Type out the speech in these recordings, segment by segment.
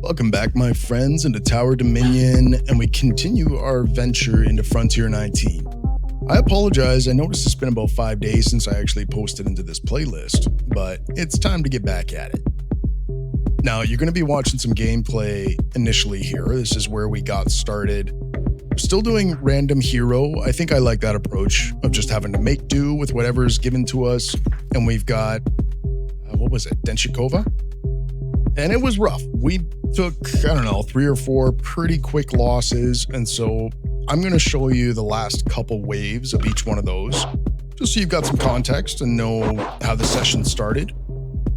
Welcome back, my friends, into Tower Dominion, and we continue our venture into Frontier 19. I apologize, I noticed it's been about 5 days since I actually posted into this playlist, but it's time to get back at it. Now, you're going to be watching some gameplay initially here. This is where we got started. We're still doing random hero. I think I like that approach of just having to make do with whatever is given to us. And we've got, Denshikova? And it was rough. We took, 3 or 4 pretty quick losses. And so I'm going to show you the last couple waves of each one of those, just so you've got some context and know how the session started.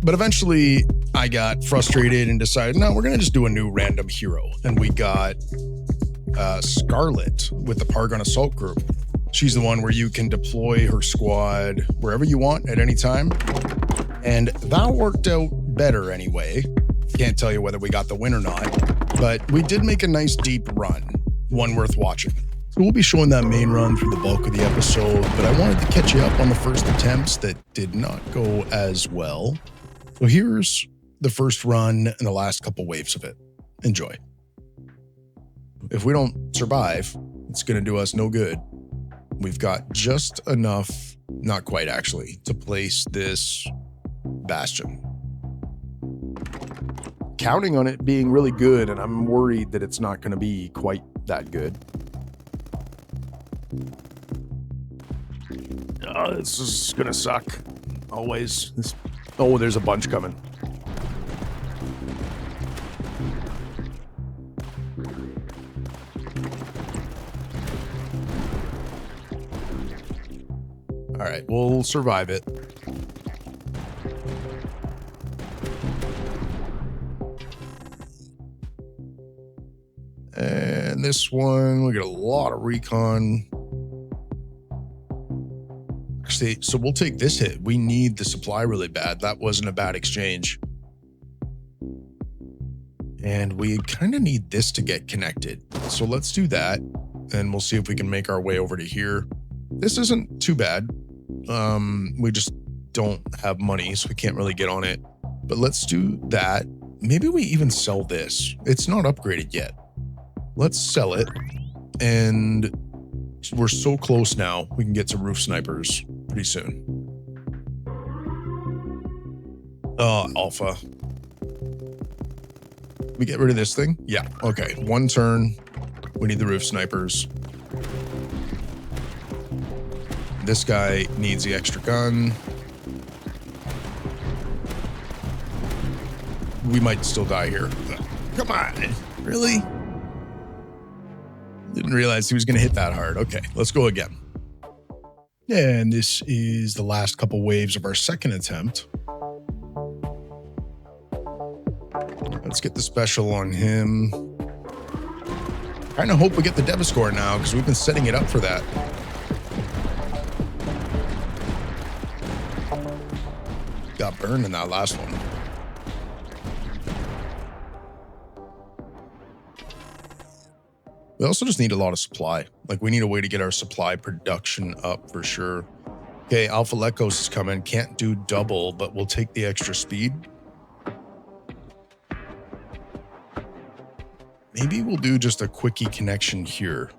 But eventually I got frustrated and decided, no, we're going to just do a new random hero. And we got Scarlett with the Paragon Assault Group. She's the one where you can deploy her squad wherever you want at any time. And that worked out better anyway. Can't tell you whether we got the win or not, but we did make a nice deep run, one worth watching. So we'll be showing that main run through the bulk of the episode, but I wanted to catch you up on the first attempts that did not go as well. So here's the first run and the last couple waves of it. Enjoy. If we don't survive, it's going to do us no good. We've got just enough, not quite actually, to place this bastion. Counting on it being really good, and I'm worried that it's not going to be quite that good. Oh, this is going to suck. Always. Oh, there's a bunch coming. All right, we'll survive it. And this one, we got a lot of recon. Actually, so we'll take this hit. We need the supply really bad. That wasn't a bad exchange. And we kind of need this to get connected. So let's do that. And we'll see if we can make our way over to here. This isn't too bad. We just don't have money, so we can't really get on it. But let's do that. Maybe we even sell this. It's not upgraded yet. Let's sell it. And we're so close now. We can get some roof snipers pretty soon. Oh, Alpha. We get rid of this thing? Yeah. Okay. 1 turn. We need the roof snipers. This guy needs the extra gun. We might still die here. Come on. Really? Didn't realize he was going to hit that hard. Okay, let's go again. And this is the last couple waves of our second attempt. Let's get the special on him. Kind of hope we get the Devastator now, because we've been setting it up for that. Got burned in that last one. We also just need a lot of supply. Like, we need a way to get our supply production up for sure. Okay, Alpha Lekos is coming. Can't do double, but we'll take the extra speed. Maybe we'll do just a quickie connection here.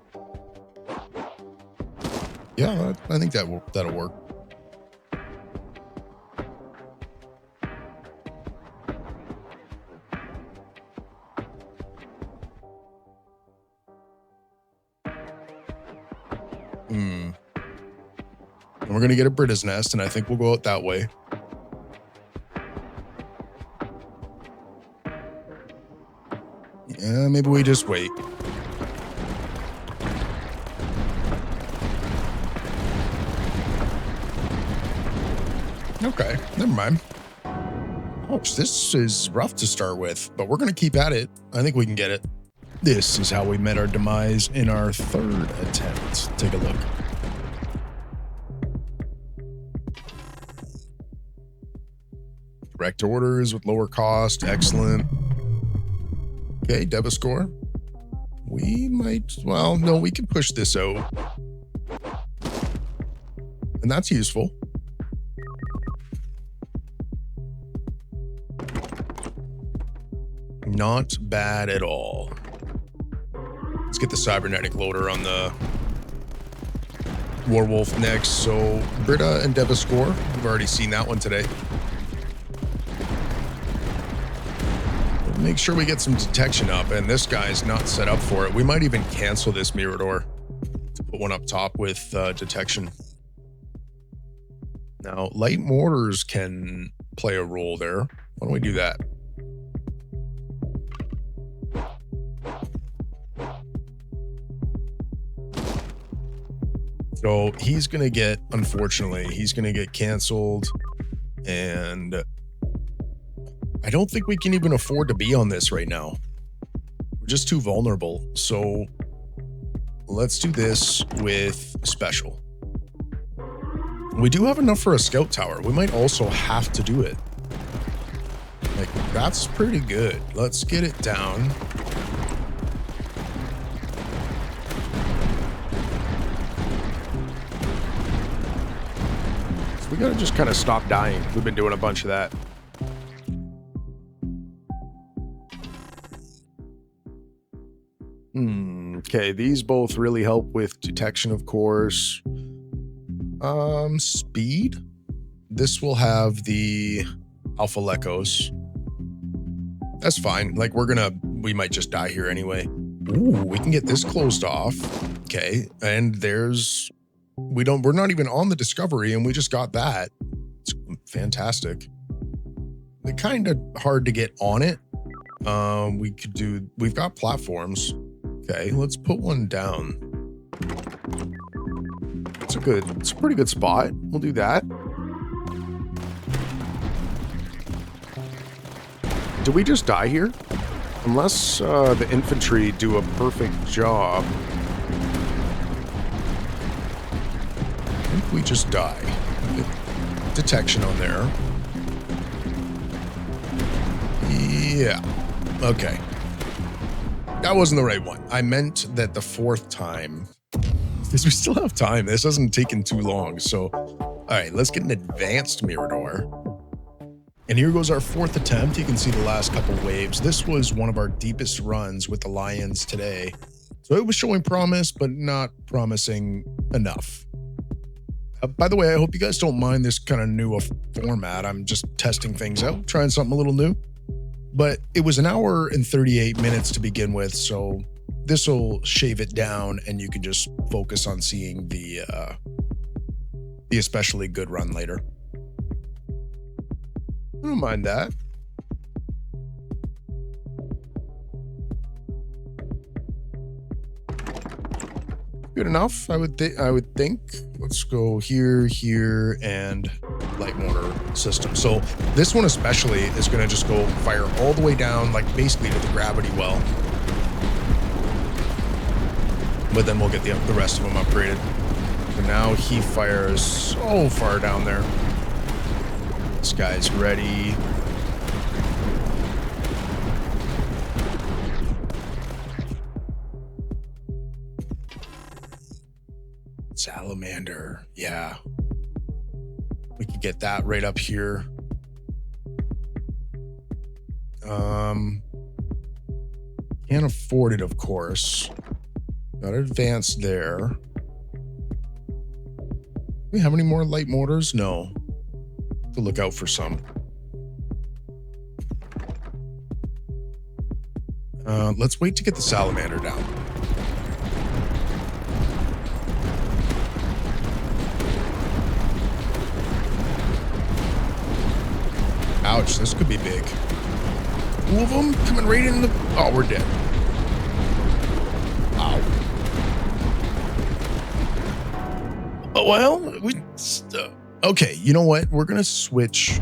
Yeah, I think that'll work. And we're going to get a Brita's Nest, and I think we'll go out that way. Yeah, maybe we just wait. Okay, never mind. Oh, this is rough to start with, but we're going to keep at it. I think we can get it. This is how we met our demise in our third attempt. Take a look. Correct orders with lower cost. Excellent. Okay, Devastator. We might, well, no, we can push this out. And that's useful. Not bad at all. Let's get the cybernetic loader on the Warwolf next. So Britta and Devascore, we've already seen that one today. Make sure we get some detection up, and this guy's not set up for it. We might even cancel this Mirador to put one up top with detection. Now, light mortars can play a role there. Why don't we do that? So he's going to get, unfortunately, he's going to get canceled, and I don't think we can even afford to be on this right now. We're just too vulnerable. So let's do this with special. We do have enough for a scout tower. We might also have to do it. Like, that's pretty good. Let's get it down. So we gotta just kind of stop dying. We've been doing a bunch of that. Okay, these both really help with detection, of course. Speed. This will have the Alpha Lecos. That's fine. Like, we might just die here anyway. Ooh, we can get this closed off. Okay, and we're not even on the discovery, and we just got that. It's fantastic. It's kind of hard to get on it. We've got platforms. Okay, let's put one down. It's a pretty good spot. We'll do that. Do we just die here? Unless the infantry do a perfect job. I think we just die. Get detection on there. Yeah. Okay. That wasn't the right one. I meant that the fourth time, because we still have time. This hasn't taken too long. So, all right, let's get an advanced Mirador. And here goes our fourth attempt. You can see the last couple waves. This was one of our deepest runs with the Lions today. So it was showing promise, but not promising enough. By the way, I hope you guys don't mind this kind of new format. I'm just testing things out, trying something a little new. But it was an hour and 38 minutes to begin with, so this will shave it down, and you can just focus on seeing the especially good run later. I don't mind that. Good enough, I would think. Let's go here, and light mortar system. So this one especially is going to just go fire all the way down, like basically to the gravity well. But then we'll get the rest of them upgraded. So now he fires so far down there. This guy's ready. Salamander, yeah. We could get that right up here. Can't afford it, of course. Gotta advance there. Do we have any more light mortars? No. To look out for some. Let's wait to get the salamander down. Ouch, this could be big. Two of them coming right in the... Oh, we're dead. Ow. Oh, well, okay, you know what? We're going to switch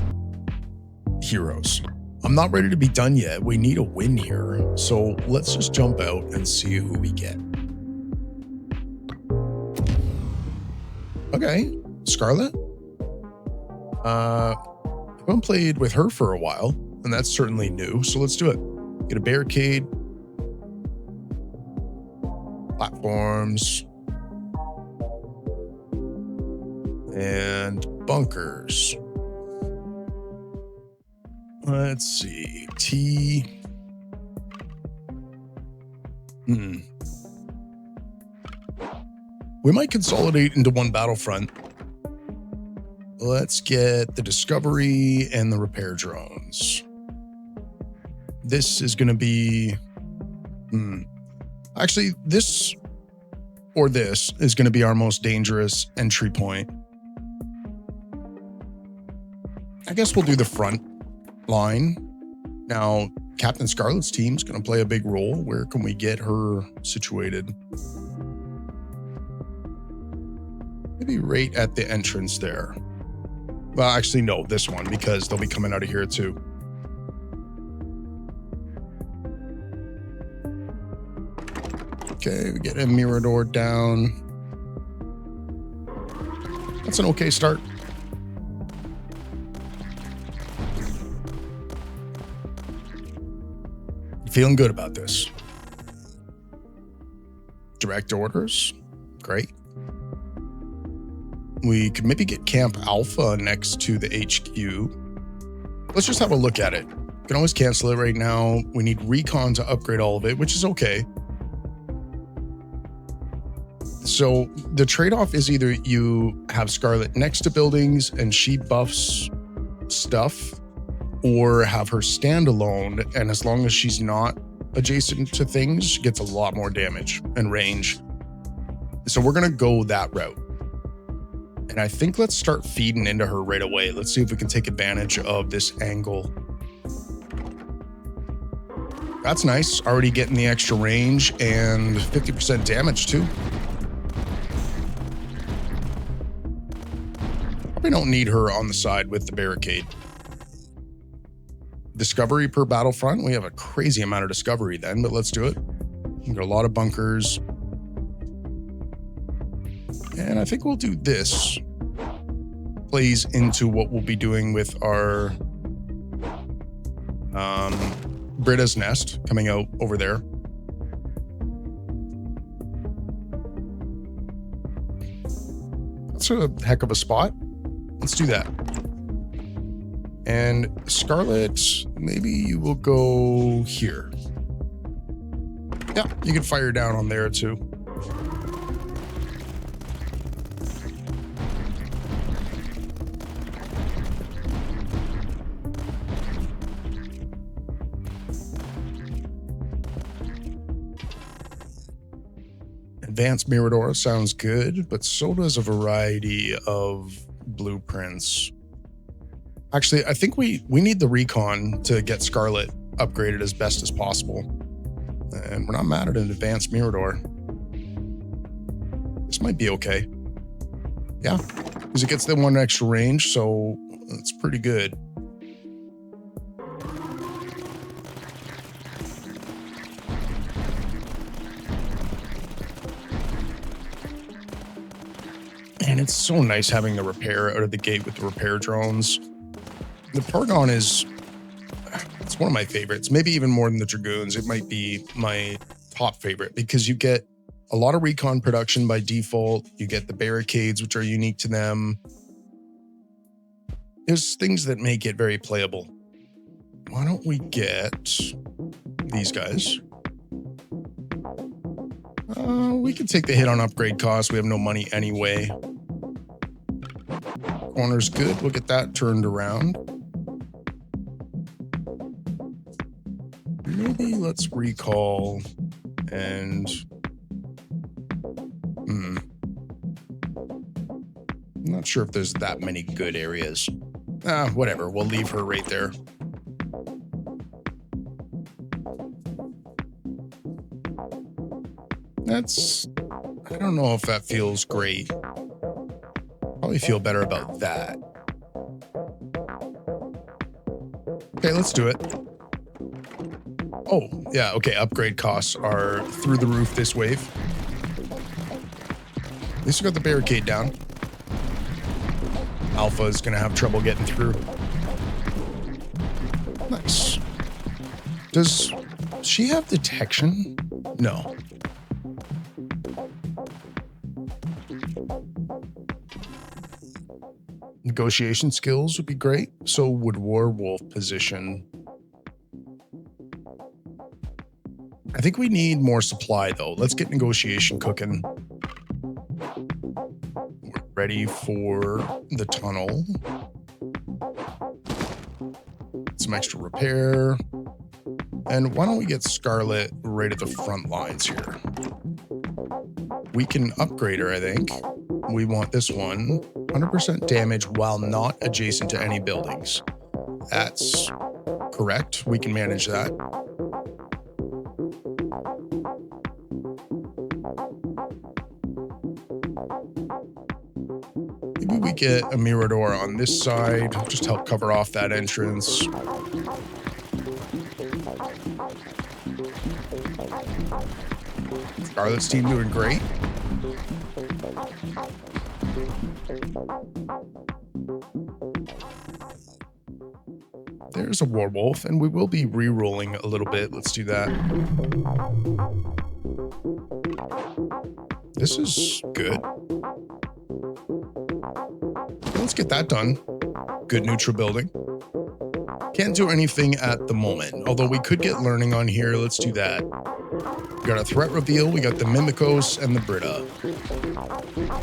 heroes. I'm not ready to be done yet. We need a win here. So let's just jump out and see who we get. Okay, Scarlett. I haven't played with her for a while, and that's certainly new. So let's do it. Get a barricade. Platforms. And bunkers. Let's see. T. We might consolidate into one battlefront. Let's get the discovery and the repair drones. This is going to be... Actually, this or this is going to be our most dangerous entry point. I guess we'll do the front line. Now, Captain Scarlett's team is going to play a big role. Where can we get her situated? Maybe right at the entrance there. Well, actually, no, this one, because they'll be coming out of here too. Okay, we get a Mirador down. That's an okay start. Feeling good about this. Direct orders. Great. We could maybe get Camp Alpha next to the HQ. Let's just have a look at it. We can always cancel it right now. We need recon to upgrade all of it, which is okay. So the trade-off is either you have Scarlett next to buildings and she buffs stuff, or have her standalone, and as long as she's not adjacent to things, she gets a lot more damage and range. So we're going to go that route. And I think let's start feeding into her right away. Let's see if we can take advantage of this angle. That's nice. Already getting the extra range and 50% damage too. Probably don't need her on the side with the barricade. Discovery per battlefront. We have a crazy amount of discovery then, but let's do it. We've got a lot of bunkers. And I think we'll do this. Plays into what we'll be doing with our Britta's nest coming out over there. That's a heck of a spot. Let's do that. And Scarlett, maybe you will go here. Yeah, you can fire down on there too. Advanced Mirador sounds good, but so does a variety of blueprints. Actually, I think we need the recon to get Scarlett upgraded as best as possible. And we're not mad at an advanced Mirador. This might be okay. Yeah, because it gets them one extra range, so it's pretty good. And it's so nice having the repair out of the gate with the repair drones. The Pargon it's one of my favorites, maybe even more than the Dragoons. It might be my top favorite because you get a lot of recon production by default. You get the barricades, which are unique to them. There's things that make it very playable. Why don't we get these guys? We can take the hit on upgrade costs. We have no money anyway. Corner's good. We'll get that turned around. Maybe let's recall and... I'm not sure if there's that many good areas. Whatever. We'll leave her right there. I don't know if that feels great. Probably feel better about that. Okay, let's do it. Oh, yeah, okay, upgrade costs are through the roof this wave. At least we got the barricade down. Alpha is going to have trouble getting through. Nice. Does she have detection? No. Negotiation skills would be great. So would Werewolf position. I think we need more supply though. Let's get negotiation cooking. We're ready for the tunnel. Some extra repair. And why don't we get Scarlett right at the front lines here? We can upgrade her, I think. We want this one. 100% damage while not adjacent to any buildings. That's correct. We can manage that. Maybe we get a Mirador on this side. Just help cover off that entrance. Scarlett's team doing great. There's a Warwolf, and we will be re-rolling a little bit. Let's do that. This is good. Let's get that done. Good neutral building. Can't do anything at the moment, although we could get learning on here. Let's do that. We got a threat reveal. We got the Mimikos and the Brita.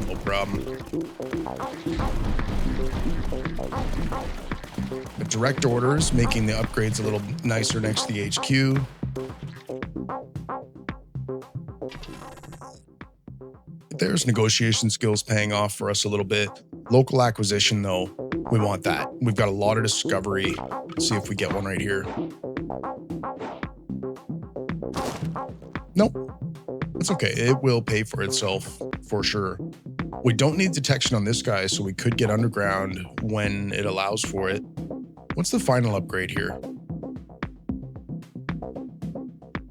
No problem. The direct orders, making the upgrades a little nicer next to the HQ. There's negotiation skills paying off for us a little bit. Local acquisition, though, we want that. We've got a lot of discovery. Let's see if we get one right here. Nope. That's okay. It will pay for itself for sure. We don't need detection on this guy, so we could get underground when it allows for it. What's the final upgrade here?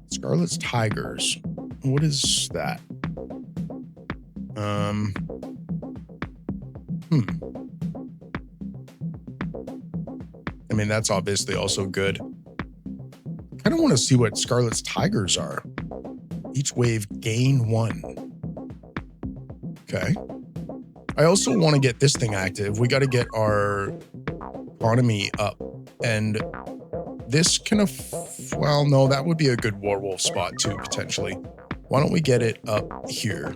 Scarlett's Tigers. What is that? I mean, that's obviously also good. I don't want to see what Scarlett's Tigers are. Each wave gain 1. Okay. I also want to get this thing active. We got to get our economy up. And this can well, no, that would be a good Warwolf spot too, potentially. Why don't we get it up here?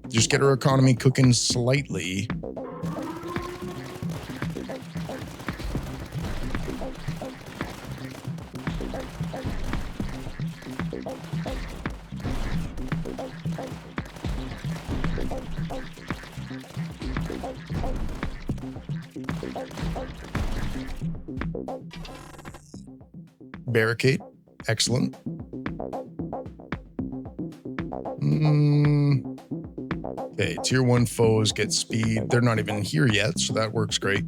Just get our economy cooking slightly. Barricade. Excellent. Okay, tier 1 foes get speed. They're not even here yet, so that works great.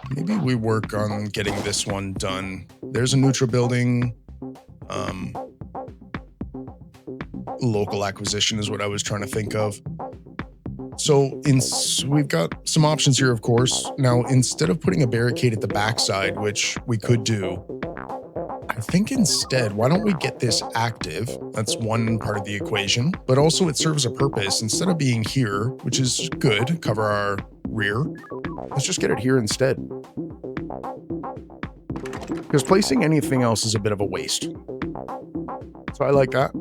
Maybe we work on getting this one done. There's a neutral building. Local acquisition is what I was trying to think of. So we've got some options here, of course. Now, instead of putting a barricade at the backside, which we could do, I think instead, why don't we get this active? That's one part of the equation, but also it serves a purpose. Instead of being here, which is good, cover our rear, let's just get it here instead. Because placing anything else is a bit of a waste. So I like that.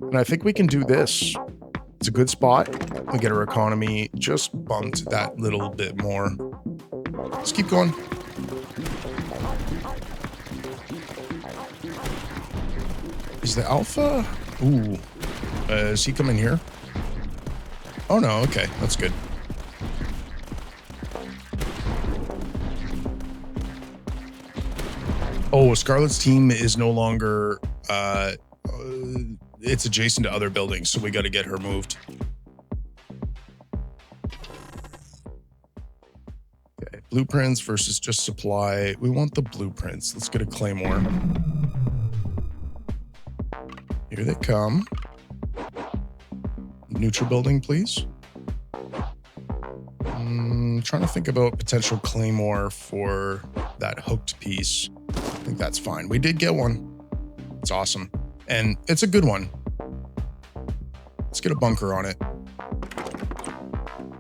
And I think we can do this. It's a good spot. We get our economy just bumped that little bit more. Let's keep going. Is the Alpha? Ooh. Is he coming here? Oh no, okay. That's good. Oh, Scarlett's team is no longer... it's adjacent to other buildings, so we got to get her moved. Okay, blueprints versus just supply. We want the blueprints. Let's get a claymore. Here they come. Neutral building, please. Trying to think about potential claymore for that hooked piece. I think that's fine. We did get one. It's awesome. And it's a good one. Let's get a bunker on it.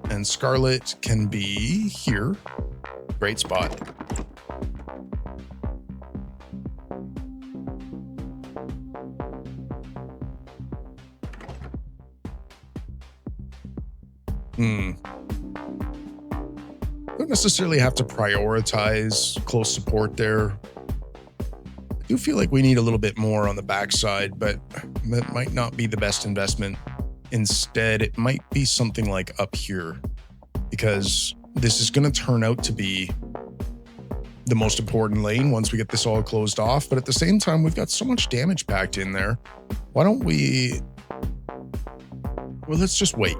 And Scarlett can be here. Great spot. Don't necessarily have to prioritize close support there. I do feel like we need a little bit more on the backside, but that might not be the best investment. Instead, it might be something like up here, because this is going to turn out to be the most important lane once we get this all closed off. But at the same time, we've got so much damage packed in there. Why don't we... Well, let's just wait.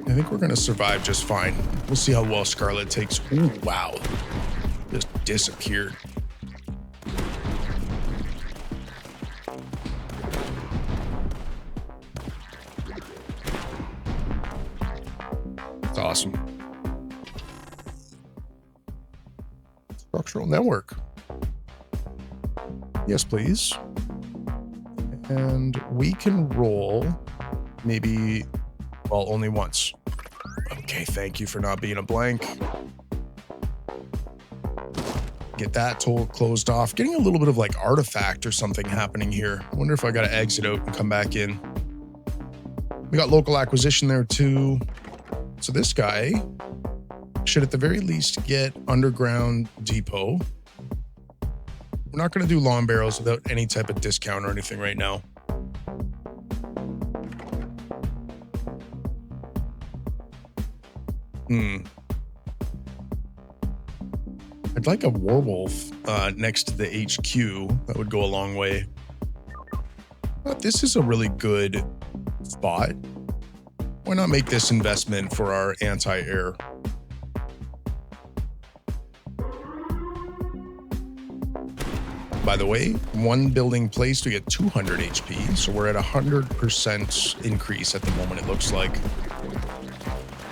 I think we're going to survive just fine. We'll see how well Scarlett takes. Ooh, wow. Just disappeared. That's awesome. Structural network. Yes, please. And we can roll maybe, well, only once. Okay, thank you for not being a blank. Get that toll closed off. Getting a little bit of like artifact or something happening here. I wonder if I got to exit out and come back in. We got local acquisition there too. So this guy should at the very least get underground depot. We're not going to do lawn barrels without any type of discount or anything right now. I'd like a werewolf next to the HQ. That would go a long way. But this is a really good spot. Why not make this investment for our anti-air? By the way, one building placed, we get 200 HP. So we're at 100% increase at the moment, it looks like.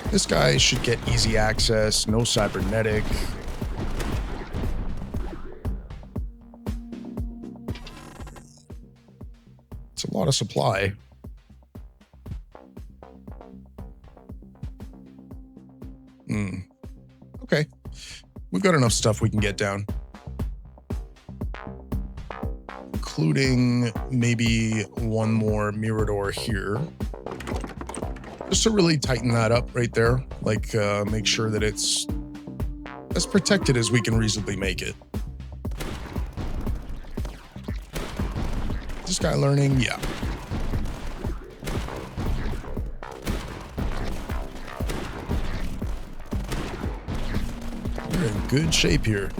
This guy should get easy access, no cybernetic. It's a lot of supply. Okay. We've got enough stuff we can get down. Including maybe one more Mirador here. Just to really tighten that up right there. Like, make sure that it's as protected as we can reasonably make it. Is this guy learning? Yeah. We're in good shape here.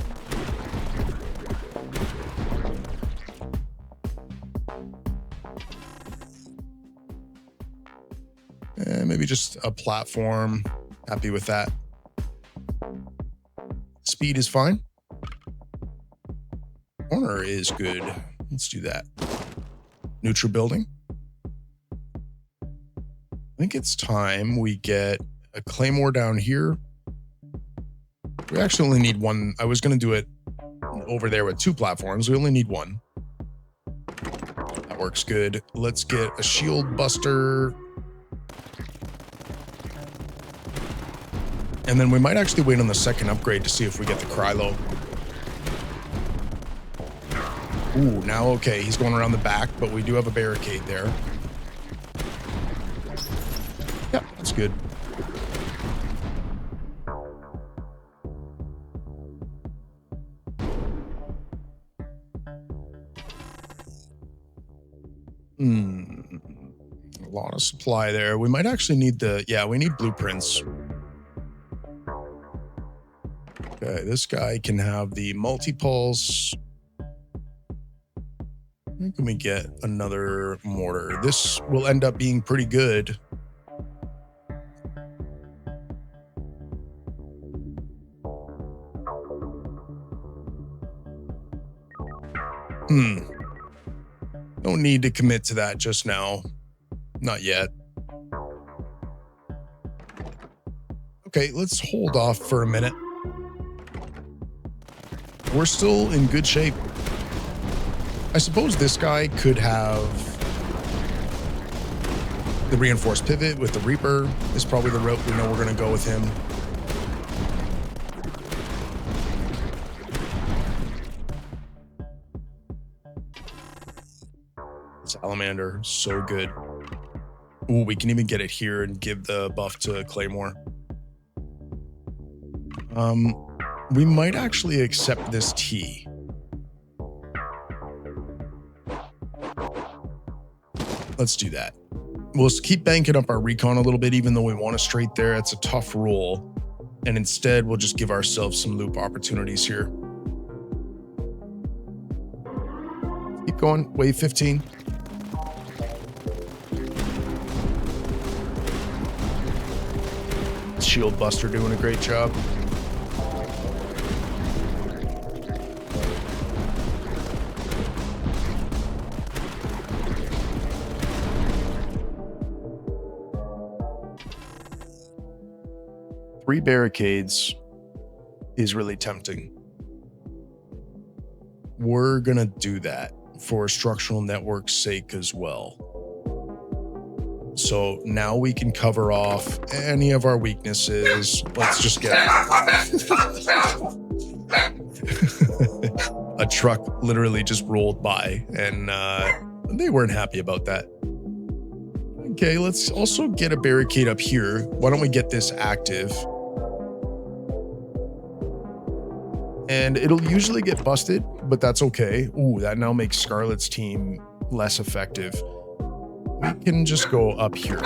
Maybe just a platform. Happy with that. Speed is fine. Corner is good. Let's do that. Neutral building. I think it's time we get a claymore down here. We actually only need one. I was going to do it over there with two platforms. We only need one. That works good. Let's get a shield buster. And then we might actually wait on the second upgrade to see if we get the Krylo. Ooh, now okay, he's going around the back, but we do have a barricade there. Yep, that's good. A lot of supply there. We might actually need the, yeah, we need blueprints. Okay, this guy can have the multi-pulse. Where can we get another mortar? This will end up being pretty good. Don't need to commit to that just now. Not yet. Okay, let's hold off for a minute. We're still in good shape. I suppose this guy could have the reinforced pivot with the Reaper. Is probably the route we know we're going to go with him. Salamander, so good. Ooh, we can even get it here and give the buff to Claymore. We might actually accept this T. Let's do that. We'll keep banking up our recon a little bit, even though we want a straight there. It's a tough roll. And instead, we'll just give ourselves some loop opportunities here. Keep going. Wave 15. Shield Buster doing a great job. Three barricades is really tempting. We're gonna do that for structural network's sake as well. So now we can cover off any of our weaknesses. Let's just get a truck literally just rolled by, and they weren't happy about that. Okay, let's also get a barricade up here. Why don't we get this active? And it'll usually get busted, but that's okay. Ooh, that now makes Scarlett's team less effective. We can just go up here.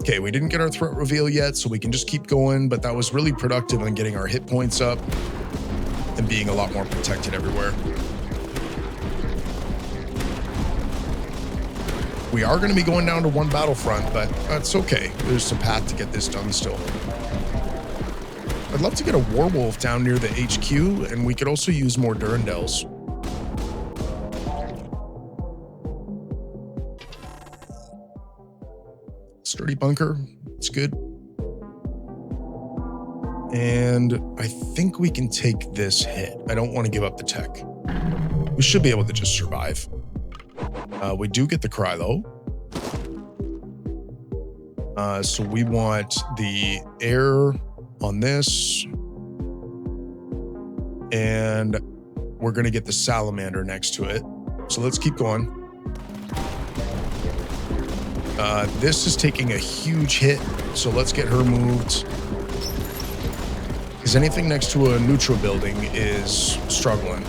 Okay, we didn't get our threat reveal yet, so we can just keep going, but that was really productive on getting our hit points up and being a lot more protected everywhere. We are going to be going down to one battlefront, but that's okay. There's some path to get this done still. I'd love to get a Warwolf down near the HQ, and we could also use more Durandals. Sturdy bunker, it's good. And I think we can take this hit. I don't want to give up the tech. We should be able to just survive. We do get the cry though. So we want the air on this. And we're going to get the salamander next to it. So let's keep going. This is taking a huge hit. So let's get her moved. Because anything next to a neutral building is struggling.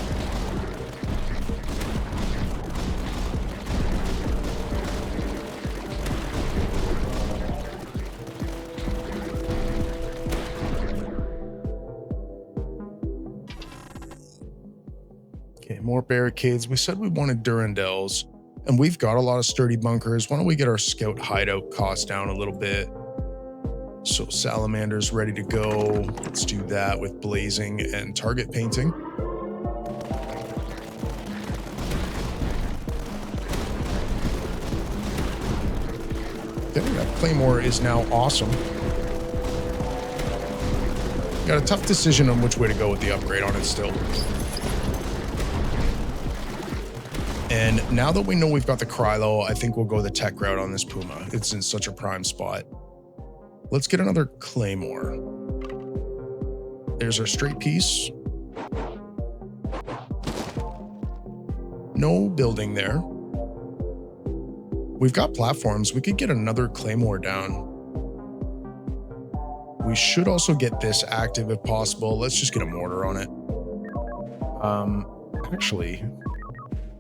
Okay, more barricades. We said we wanted Durandals, and we've got a lot of sturdy bunkers. Why don't we get our scout hideout cost down a little bit? So Salamander's ready to go. Let's do that with blazing and target painting. Okay, that Claymore is now awesome. Got a tough decision on which way to go with the upgrade on it still. And now that we know we've got the Krylo, I think we'll go the tech route on this Puma. It's in such a prime spot. Let's get another Claymore. There's our straight piece. No building there. We've got platforms. We could get another Claymore down. We should also get this active if possible. Let's just get a mortar on it. Actually,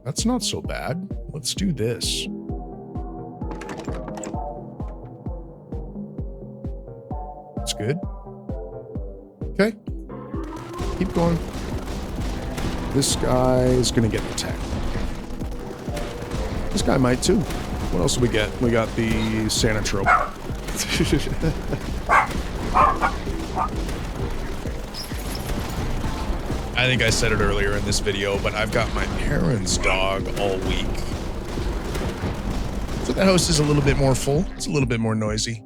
that's not so bad. Let's do this. That's good. Okay. Keep going. This guy is going to get the tech. This guy might too. What else do we get? We got the Sanatrope. I think I said it earlier in this video, but I've got my parents' dog all week. So the house is a little bit more full. It's a little bit more noisy.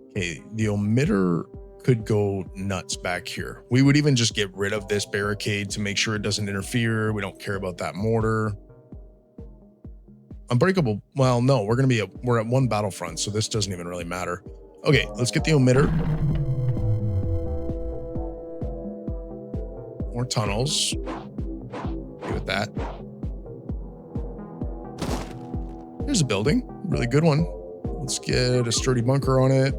Okay, the emitter could go nuts back here. We would even just get rid of this barricade to make sure it doesn't interfere. We don't care about that mortar. Unbreakable. Well, no, we're at one battlefront, so this doesn't even really matter. Okay, let's get the emitter. tunnels. Okay with that. Here's a building. Really good one. Let's get a sturdy bunker on it.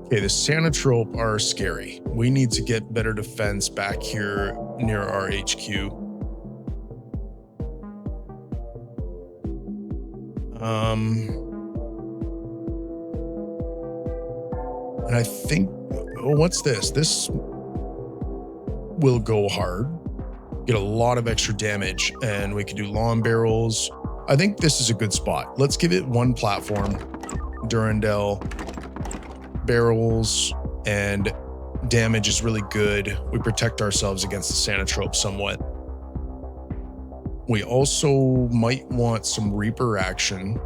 Okay, the Sanatrope are scary. We need to get better defense back here near our HQ. And I think, oh, what's this? This will go hard. Get a lot of extra damage, and we can do lawn barrels. I think this is a good spot. Let's give it one platform. Durandal, barrels, and damage is really good. We protect ourselves against the Sanatrope somewhat. We also might want some Reaper action.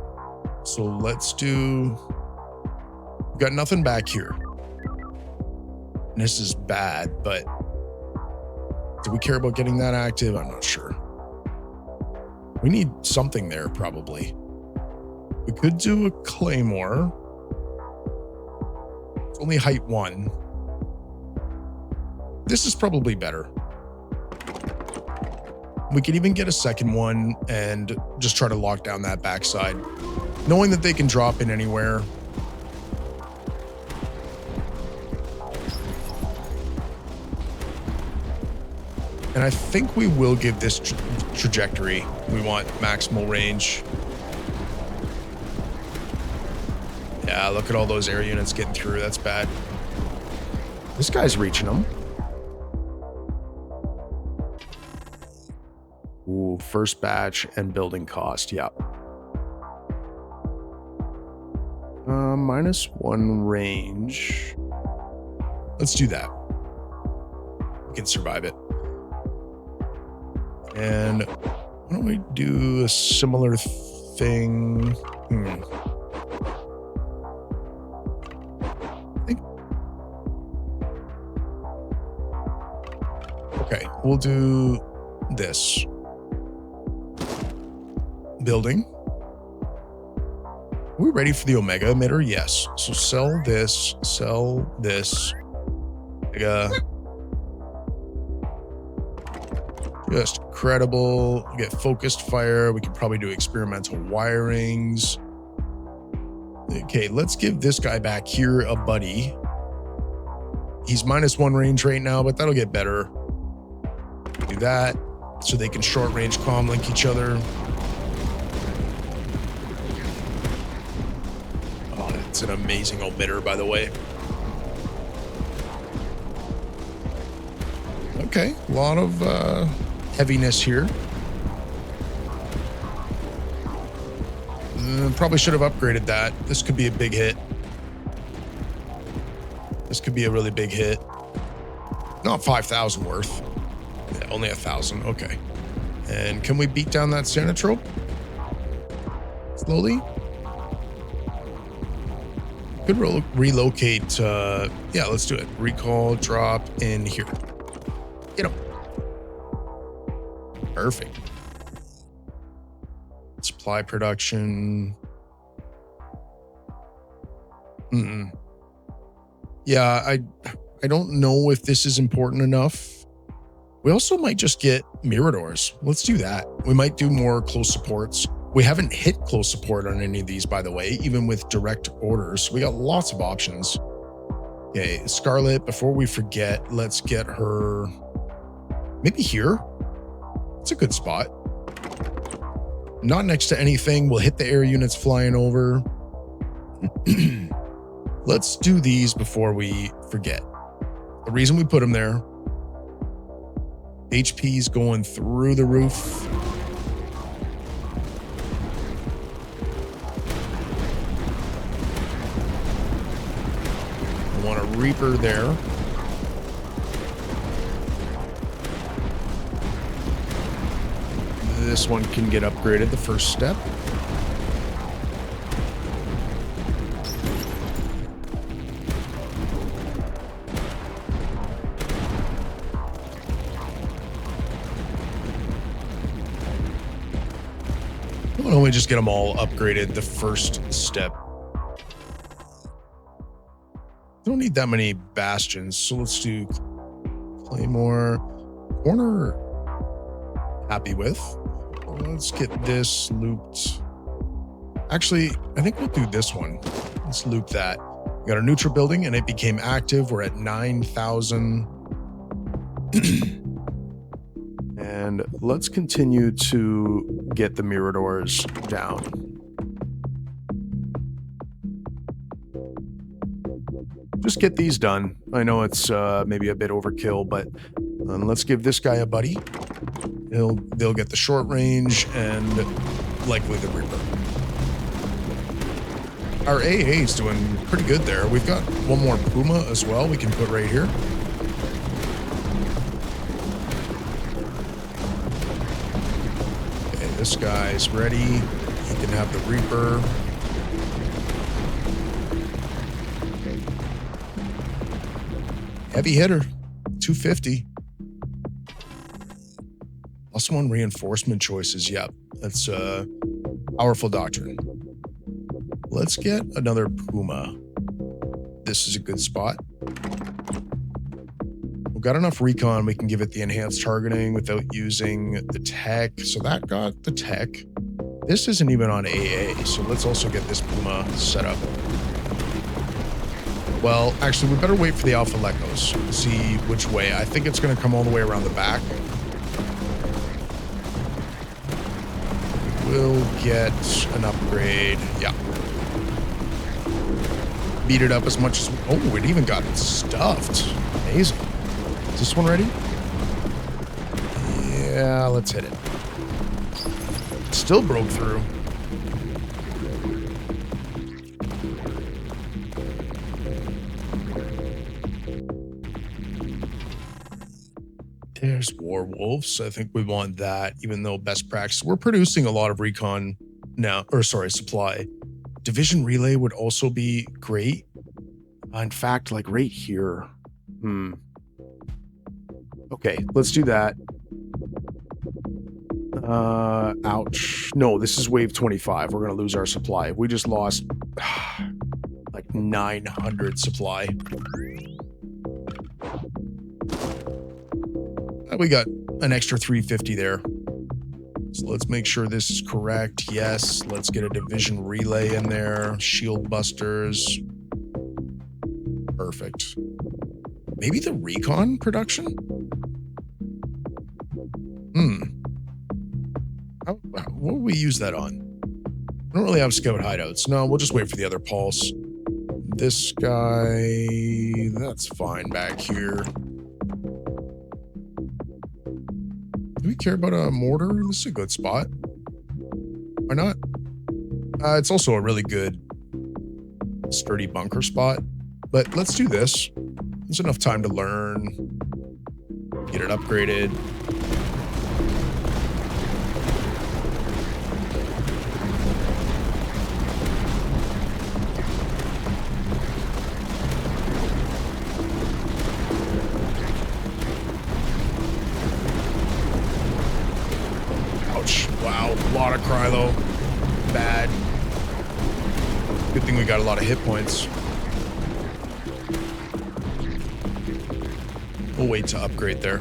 So let's do... We've got nothing back here. And this is bad, but do we care about getting that active? I'm not sure. We need something there, probably. We could do a Claymore. It's only height 1. This is probably better. We could even get a second one and just try to lock down that backside, knowing that they can drop in anywhere. And I think we will give this trajectory. We want maximal range. Yeah, look at all those air units getting through. That's bad. This guy's reaching them. Ooh, first batch and building cost. Yeah. -1 range. Let's do that. We can survive it. And why don't we do a similar thing? Okay, we'll do this. Building. Are we ready for the Omega emitter? Yes. So sell this, Omega. Just credible. We get focused fire. We could probably do experimental wirings. Okay, let's give this guy back here a buddy. He's -1 range right now, but that'll get better. Do that so they can short range comm link each other. Oh, that's an amazing emitter, by the way. Okay, a lot of heaviness here. Probably should have upgraded that. This could be a big hit. This could be a really big hit. Not 5,000 worth. Yeah, only 1,000. Okay. And can we beat down that Sanatrope? Slowly? Could relocate. Yeah, let's do it. Recall, drop in here. Get him. Perfect. Supply production. Yeah, I don't know if this is important enough. We also might just get Miradors. Let's do that. We might do more close supports. We haven't hit close support on any of these, by the way, even with direct orders. We got lots of options. Okay, Scarlett, before we forget, let's get her maybe here. It's a good spot. Not next to anything. We'll hit the air units flying over. Let's do these before we forget. The reason we put them there, HP's going through the roof. I want a Reaper there. This one can get upgraded, the first step. Why don't we just get them all upgraded the first step? Don't need that many bastions, so let's do Claymore. Corner, happy with. Let's get this looped. Actually, I think we'll do this one. Let's loop that. We got our neutral building and it became active. We're at 9,000. And let's continue to get the Miradors down. Just get these done. I know it's maybe a bit overkill, but let's give this guy a buddy. They'll get the short range and likely the Reaper. Our AA is doing pretty good there. We've got one more Puma as well we can put right here. Okay, this guy's ready. He can have the Reaper. Heavy hitter, 250. +1 reinforcement choices. Yep, that's powerful doctrine. Let's get another Puma. This is a good spot. We've got enough recon. We can give it the enhanced targeting without using the tech. So that got the tech. This isn't even on AA. So let's also get this Puma set up. Well, actually, we better wait for the Alpha Lecos. See which way. I think it's going to come all the way around the back. We'll get an upgrade. Yeah. Beat it up as much as... Oh, it even got stuffed. Amazing. Is this one ready? Yeah, let's hit it. Still broke through. There's Warwolves. I think we want that, even though best practice. We're producing a lot of recon now, or sorry, supply. Division relay would also be great. In fact, like right here. Okay, let's do that. Ouch. No, this is wave 25. We're going to lose our supply. We just lost like 900 supply. We got an extra 350 there. So let's make sure this is correct. Yes, let's get a division relay in there. Shield busters. Perfect. Maybe the recon production? What would we use that on? I don't really have scout hideouts. No, we'll just wait for the other pulse. This guy, that's fine back here. Do we care about a mortar? This is a good spot. Why not? It's also a really good, sturdy bunker spot. But let's do this. There's enough time to learn. Get it upgraded. Wow, a lot of Krylo. Bad. Good thing we got a lot of hit points. We'll wait to upgrade there.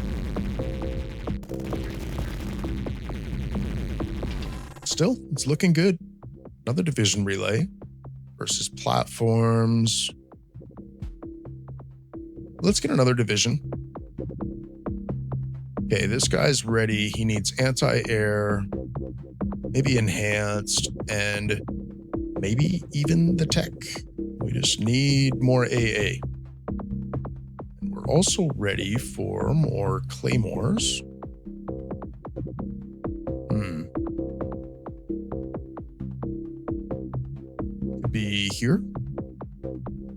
Still, it's looking good. Another division relay versus platforms. Let's get another division. Okay, this guy's ready. He needs anti-air, maybe enhanced, and maybe even the tech. We just need more AA. And we're also ready for more claymores. Could be here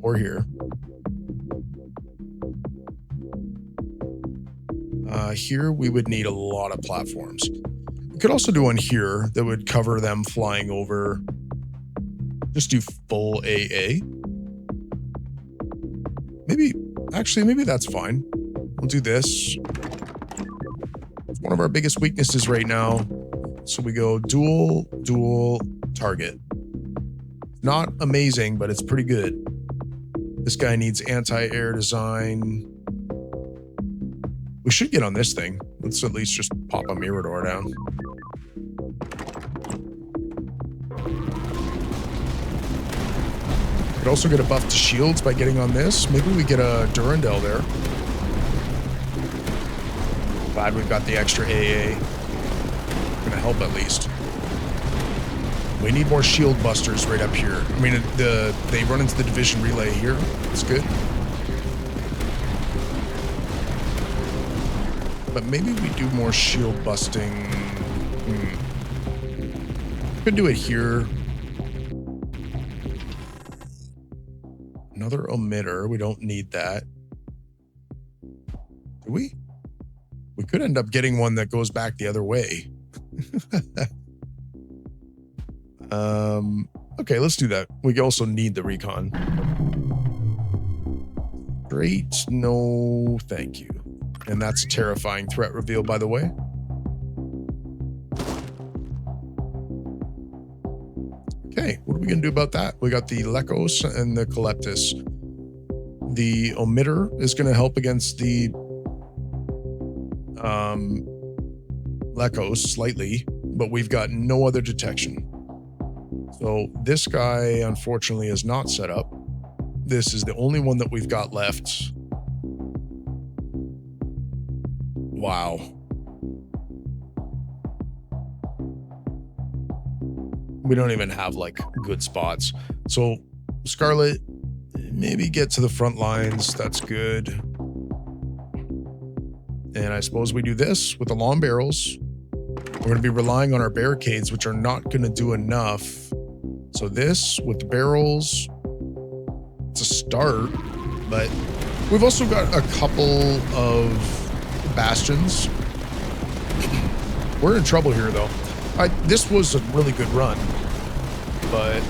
or here. Here we would need a lot of platforms. We could also do one here that would cover them flying over. Just do full AA. Maybe that's fine. We'll do this. It's one of our biggest weaknesses right now. So we go dual target. Not amazing, but it's pretty good. This guy needs anti-air design. We should get on this thing. Let's at least just pop a mirror door down. Could also get a buff to shields by getting on this. Maybe we get a Durandal there. Glad we've got the extra AA. Gonna help at least. We need more shield busters right up here. I mean, they run into the division relay here. It's good. But maybe we do more shield busting. Could do it here. Another emitter. We don't need that. Do we? We could end up getting one that goes back the other way. Okay, let's do that. We also need the recon. Great. No, thank you. And that's a terrifying threat reveal, by the way. Okay, what are we going to do about that? We got the Lekos and the Calyptus. The emitter is going to help against the Lekos slightly, but we've got no other detection. So this guy, unfortunately, is not set up. This is the only one that we've got left. Wow. We don't even have like good spots. So Scarlett, maybe get to the front lines. That's good. And I suppose we do this with the long barrels. We're going to be relying on our barricades, which are not going to do enough. So this with the barrels, it's a start, but we've also got a couple of bastions. We're in trouble here, though. This was a really good run, but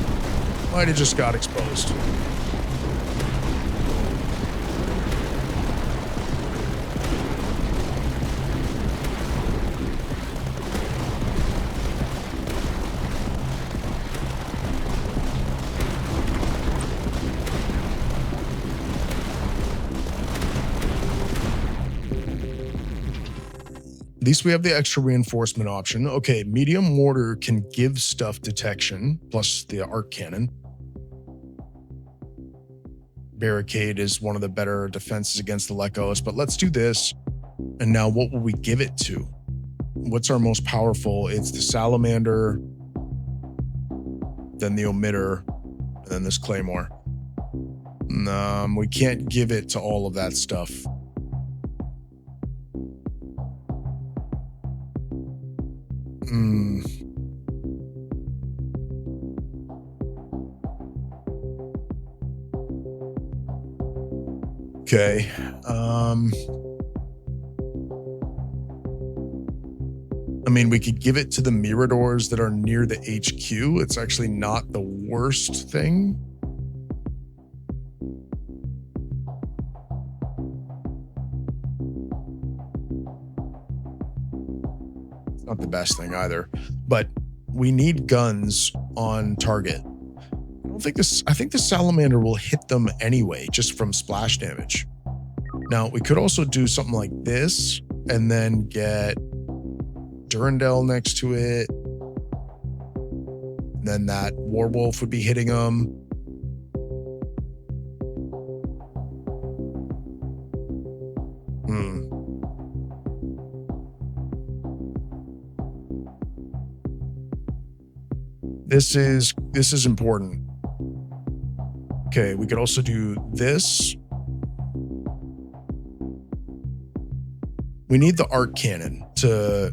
might have just got exposed. At least we have the extra reinforcement option. Okay, medium mortar can give stuff detection, plus the arc cannon. Barricade is one of the better defenses against the Lekos, but let's do this. And now what will we give it to? What's our most powerful? It's the Salamander, then the emitter, and then this Claymore. We can't give it to all of that stuff. Okay. I mean, we could give it to the Miradors that are near the HQ. It's actually not the worst thing. It's not the best thing either, but we need guns on target. I think the Salamander will hit them anyway, just from splash damage. Now, we could also do something like this and then get Durandal next to it. And then that Warwolf would be hitting them. This is important. Okay, we could also do this. We need the arc cannon to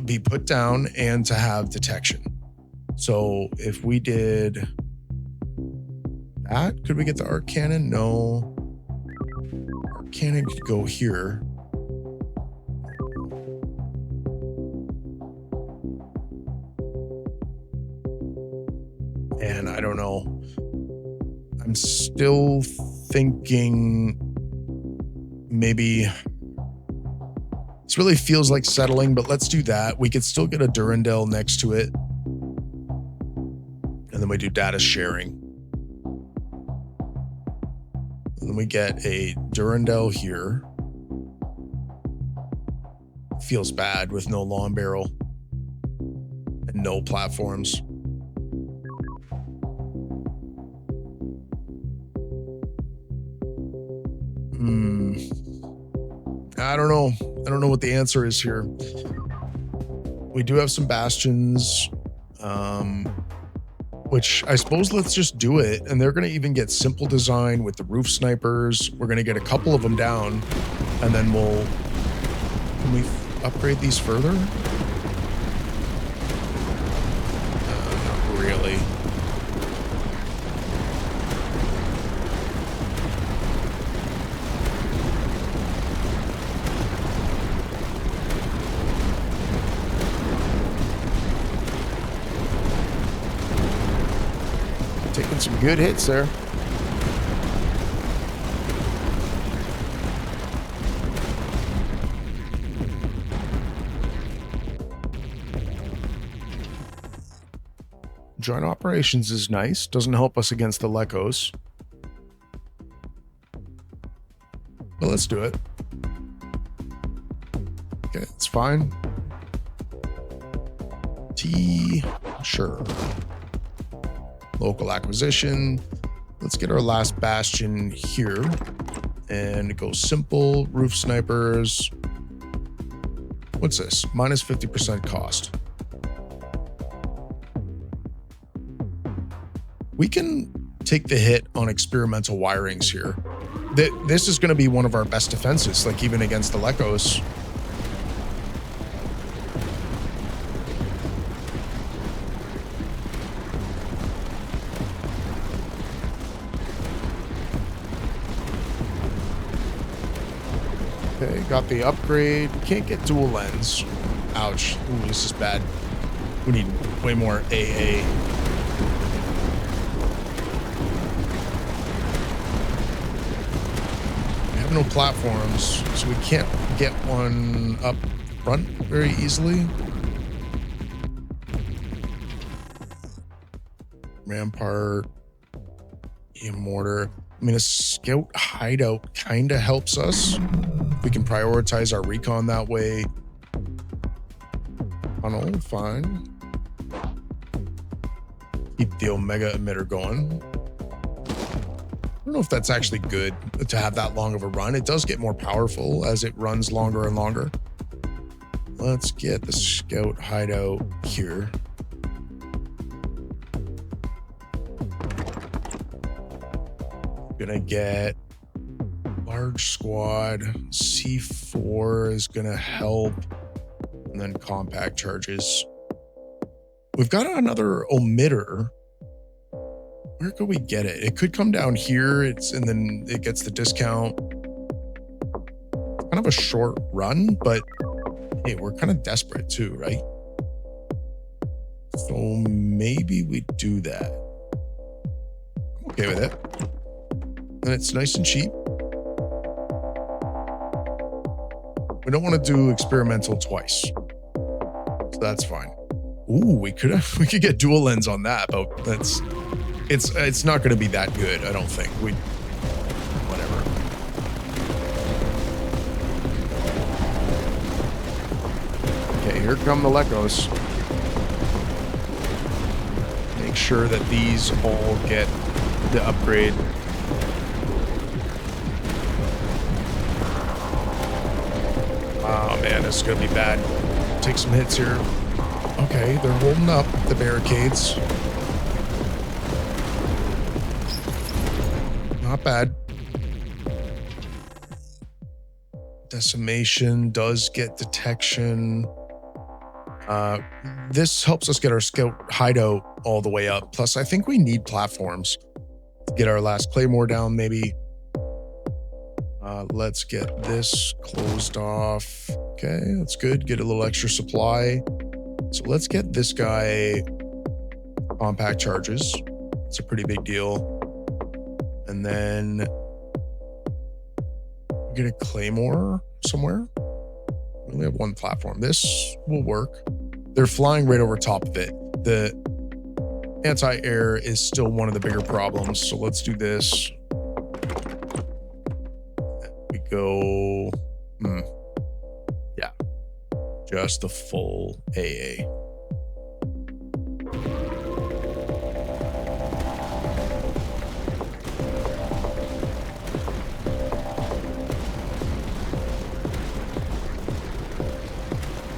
be put down and to have detection. So if we did that, could we get the arc cannon? No. Arc cannon could go here. And I don't know. I'm still thinking maybe this really feels like settling, but let's do that. We could still get a Durandal next to it. And then we do data sharing. And then we get a Durandal here. Feels bad with no long barrel and no platforms. I don't know. I don't know what the answer is here. We do have some bastions, which I suppose let's just do it. And they're going to even get simple design with the roof snipers. We're going to get a couple of them down, and then can we upgrade these further? Not really. Taking some good hits there. Joint operations is nice. Doesn't help us against the Lekos. But let's do it. Okay, it's fine. T, sure. Local acquisition. Let's get our last bastion here and go simple roof snipers. What's this? Minus 50% cost. We can take the hit on experimental wirings here. This is going to be one of our best defenses, like even against the Lekos. Okay, got the upgrade. Can't get dual lens. Ouch. Ooh, this is bad. We need way more AA. We have no platforms, so we can't get one up front very easily. Rampart. Mortar. I mean, a scout hideout kind of helps us. We can prioritize our recon that way. Funnel, fine. Keep the Omega emitter going. I don't know if that's actually good to have that long of a run. It does get more powerful as it runs longer and longer. Let's get the scout hideout here. Gonna get large squad. C4 is gonna help, and then compact charges. We've got another emitter. Where could we get it? It could come down here. And then it gets the discount. Kind of a short run, but hey, we're kind of desperate too, right? So maybe we do that. I'm okay with it. And it's nice and cheap. We don't want to do experimental twice, so that's fine. Ooh, we could get dual lens on that, but it's not going to be that good, I don't think. Whatever. Okay, here come the Lekos. Make sure that these all get the upgrade. Oh man, this is gonna be bad. Take some hits here. Okay, they're holding up the barricades. Not bad. Decimation does get detection. This helps us get our scout hideout all the way up. Plus, I think we need platforms to get our last claymore down, maybe. Let's get this closed off. Okay, that's good. Get a little extra supply. So let's get this guy compact charges. It's a pretty big deal. And then get a claymore somewhere. We only have one platform. This will work. They're flying right over top of it. The anti-air is still one of the bigger problems. So let's do this. go, yeah, just the full AA.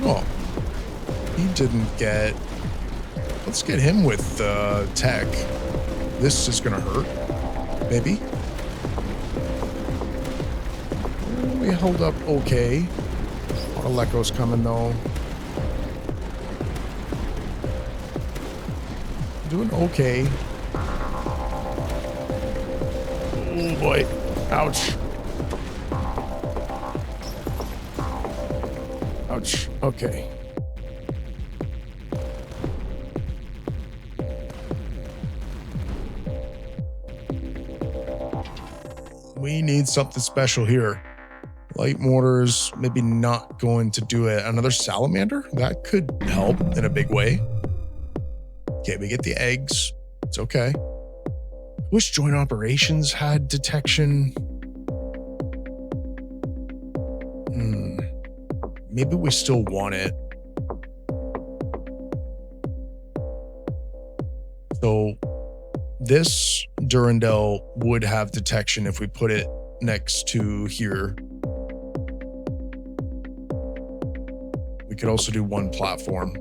Oh, he didn't get, let's get him with tech. This is gonna hurt, maybe. We held up okay. A lot of Lekos coming though. Doing okay. Oh boy, ouch. Ouch, okay. We need something special here. Light mortars, maybe not going to do it. Another salamander? That could help in a big way. Okay, we get the eggs. It's okay. Wish joint operations had detection. Maybe we still want it. So this Durandal would have detection if we put it next to here. We could also do one platform.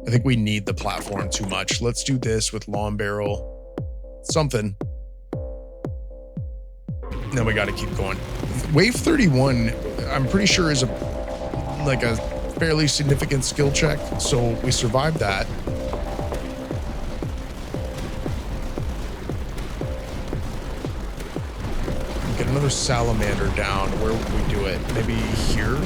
I think we need the platform too much. Let's do this with long barrel. Something. Then we got to keep going. Wave 31, I'm pretty sure is a fairly significant skill check. So we survived that. Get another salamander down. Where would we do it? Maybe here?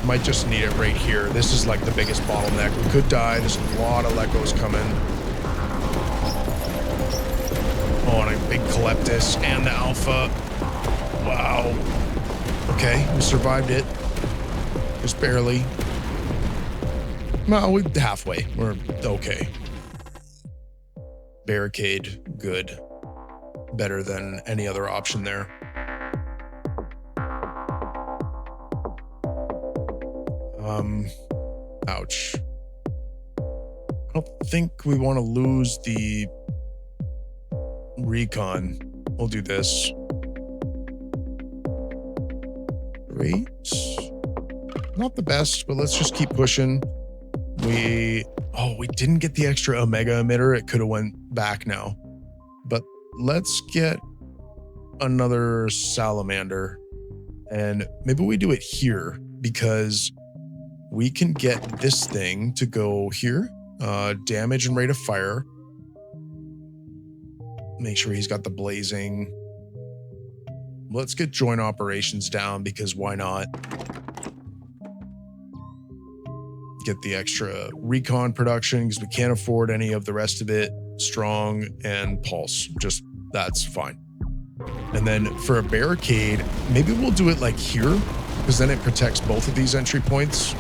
Might just need it right here. This is like the biggest bottleneck. We could die. There's a lot of Lekos coming. Oh, and a big Calyptus and the Alpha. Wow. Okay, we survived it. Just barely. Well, we're halfway. We're okay. Barricade, good. Better than any other option there. Ouch. I don't think we want to lose the recon. We'll do this. Great. Not the best, but let's just keep pushing. We didn't get the extra Omega emitter. It could have went back now. But let's get another salamander. And maybe we do it here because we can get this thing to go here. Damage and rate of fire. Make sure he's got the blazing. Let's get joint operations down because why not? Get the extra recon production because we can't afford any of the rest of it. Strong and pulse. Just, that's fine. And then for a barricade, maybe we'll do it like here because then it protects both of these entry points.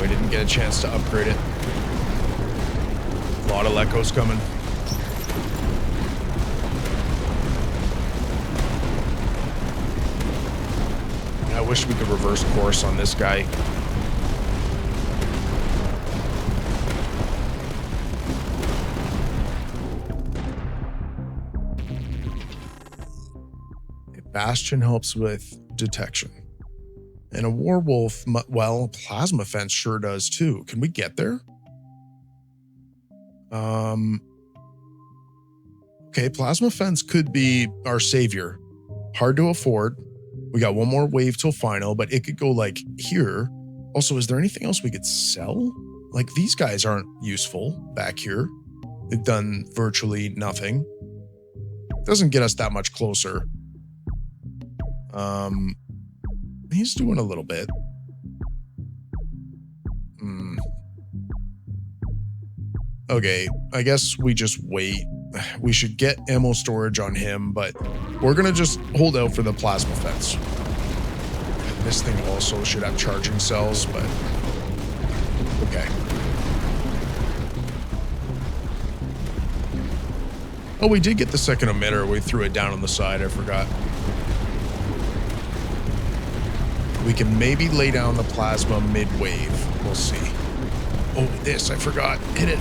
We didn't get a chance to upgrade it. A lot of Lekos coming. I wish we could reverse course on this guy. A Bastion helps with detection. And a Warwolf, well, Plasma Fence sure does too. Can we get there? Okay, Plasma Fence could be our savior. Hard to afford. We got one more wave till final, but it could go like here. Also, is there anything else we could sell? Like these guys aren't useful back here. They've done virtually nothing. Doesn't get us that much closer. He's doing a little bit. Okay, I guess we just wait. We should get ammo storage on him, but we're gonna just hold out for the plasma fence. And this thing also should have charging cells, but okay. Oh, we did get the second emitter. We threw it down on the side. I forgot. We can maybe lay down the plasma mid-wave. We'll see. Oh, this, I forgot. Hit it.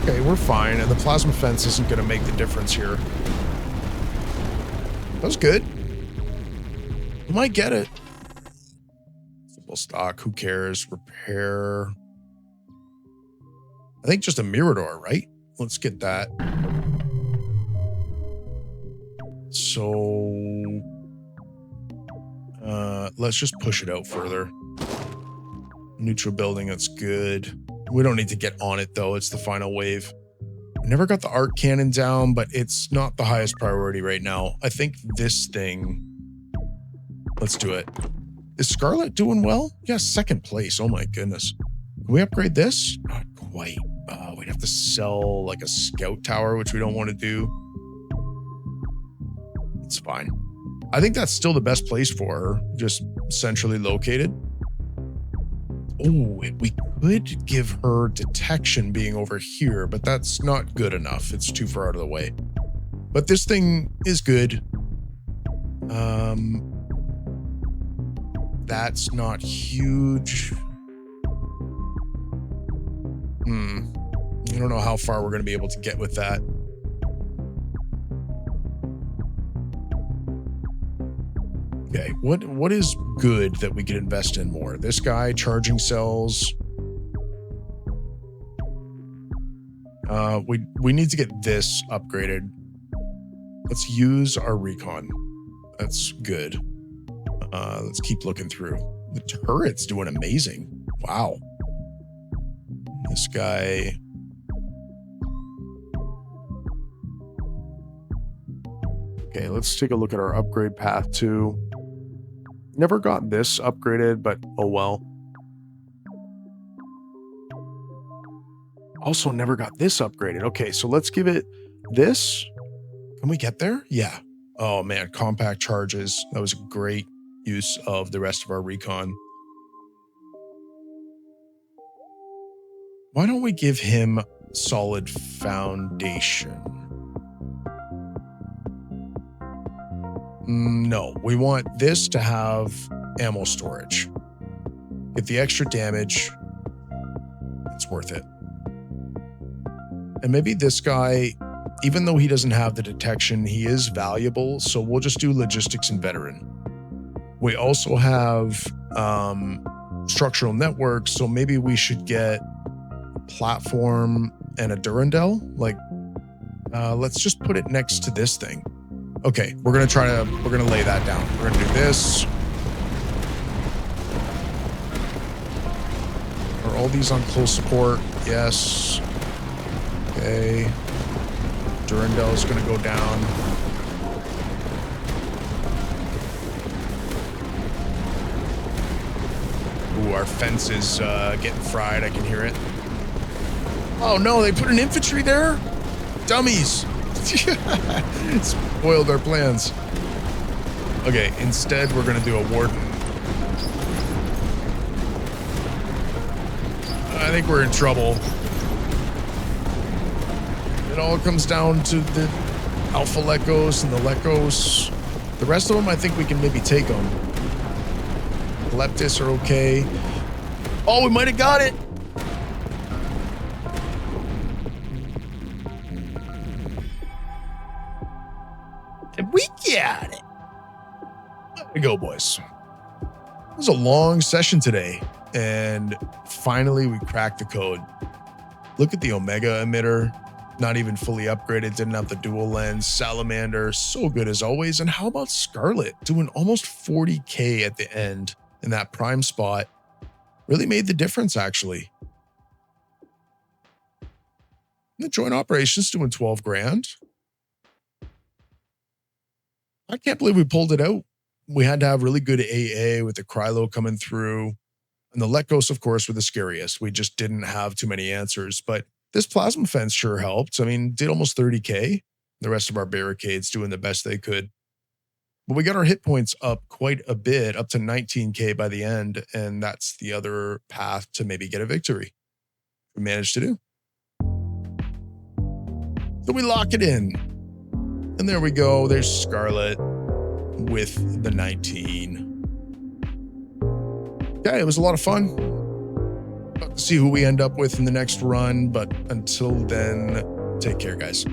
Okay, we're fine, and the plasma fence isn't going to make the difference here. That was good. We might get it. Simple stock, who cares? Repair. I think just a Mirador, right? Let's get that. So, let's just push it out further. Neutral building, that's good. We don't need to get on it though, it's the final wave. I never got the arc cannon down, but it's not the highest priority right now. I think this thing, let's do it. Is Scarlett doing well? Yeah, second place, oh my goodness. Can we upgrade this? Not quite. We'd have to sell like a scout tower, which we don't want to do. It's fine. I think that's still the best place for her, just centrally located. Oh, we could give her detection being over here, but that's not good enough. It's too far out of the way. But this thing is good. That's not huge. I don't know how far we're going to be able to get with that. Okay, what is good that we could invest in more? This guy, charging cells. We need to get this upgraded. Let's use our recon. That's good. Let's keep looking through. The turret's doing amazing. Wow. This guy. Okay, let's take a look at our upgrade path too. Never got this upgraded, but oh well. Also never got this upgraded. Okay, so let's give it this. Can we get there? Yeah. Oh man, compact charges. That was a great use of the rest of our recon. Why don't we give him solid foundation? No, we want this to have ammo storage. Get the extra damage. It's worth it. And maybe this guy, even though he doesn't have the detection, he is valuable. So we'll just do logistics and veteran. We also have structural networks. So maybe we should get a platform and a Durandal. Like, let's just put it next to this thing. Okay, we're gonna lay that down. We're gonna do this. Are all these on close support? Yes. Okay. Durandal is gonna go down. Ooh, our fence is getting fried. I can hear it. Oh no, they put an infantry there? Dummies. Spoiled our plans. Okay, instead we're gonna do a warden. I think we're in trouble. It all comes down to the Alpha Lecos and the Lecos. The rest of them, I think we can maybe take them. Leptis are okay. Oh, we might have got it. And we got it. There we go, boys. It was a long session today, and finally we cracked the code. Look at the Omega emitter, not even fully upgraded, didn't have the dual lens. Salamander, so good as always. And how about Scarlett, doing almost 40K at the end in that prime spot? Really made the difference, actually. The joint operations doing 12 grand. I can't believe we pulled it out. We had to have really good AA with the Krylo coming through. And the Let Ghosts, of course, were the scariest. We just didn't have too many answers. But this plasma fence sure helped. I mean, did almost 30K. The rest of our barricades doing the best they could. But we got our hit points up quite a bit, up to 19K by the end. And that's the other path to maybe get a victory. We managed to do. So we lock it in. And there we go. There's Scarlett with the 19. Yeah, it was a lot of fun. About to see who we end up with in the next run. But until then, take care, guys.